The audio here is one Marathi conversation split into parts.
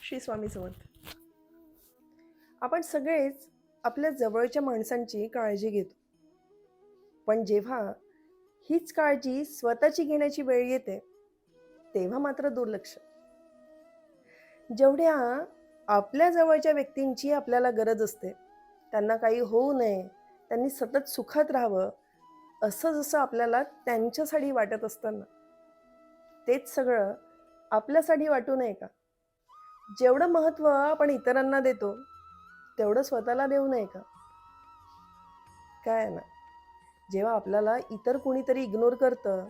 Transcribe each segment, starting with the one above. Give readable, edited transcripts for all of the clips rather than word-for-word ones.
श्री स्वामी समर्थ. आपण सगळेच आपल्या जवळच्या माणसांची काळजी घेतो, पण जेव्हा हीच काळजी स्वतःची घेण्याची वेळ येते तेव्हा मात्र दुर्लक्ष. जेवढ्या आपल्या जवळच्या व्यक्तींची आपल्याला गरज असते, त्यांना काही होऊ नये, त्यांनी सतत सुखात राहावं, असं जसं आपल्याला त्यांच्यासाठी वाटत असतं ना, तेच सगळं आपल्यासाठी वाटू नये का? जेवढं महत्त्व आपण इतरांना देतो, तेवढं स्वतःला देऊ नये का? काय आहे ना, जेव्हा आपल्याला इतर कोणीतरी इग्नोर करतं,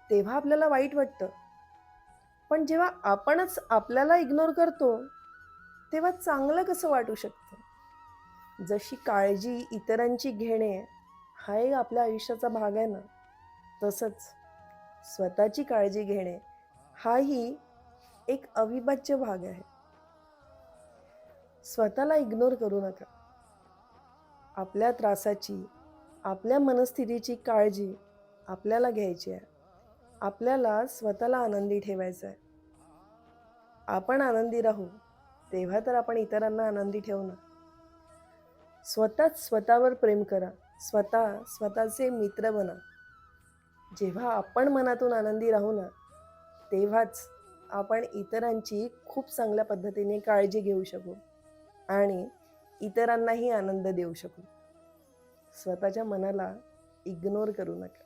तेव्हा आपल्याला वाईट वाटतं. पण जेव्हा आपणच आपल्याला इग्नोर करतो, तेव्हा चांगलं कसं वाटू शकतं? जशी काळजी इतरांची घेणे हा एक आपल्या आयुष्याचा भाग आहे ना, तसंच स्वतःची काळजी घेणे हाही एक अविभाज्य भाग आहे. स्वतःला इग्नोर करू नका. आपल्या त्रासाची, आपल्या मनस्थितीची काळजी आपल्याला घ्यायची आहे. आपल्याला स्वतःला आनंदी ठेवायचं आहे. आपण आनंदी राहू, तेव्हा तर आपण इतरांना आनंदी ठेवू ना. स्वतःच स्वतःवर प्रेम करा. स्वतःचे मित्र बना. जेव्हा आपण मनातून आनंदी राहू ना, तेव्हाच आपण इतरांची खूप चांगल्या पद्धतीने काळजी घेऊ शकू आणि इतरांनाही आनंद देऊ शकू. स्वतःच्या मनाला इग्नोर करू नका.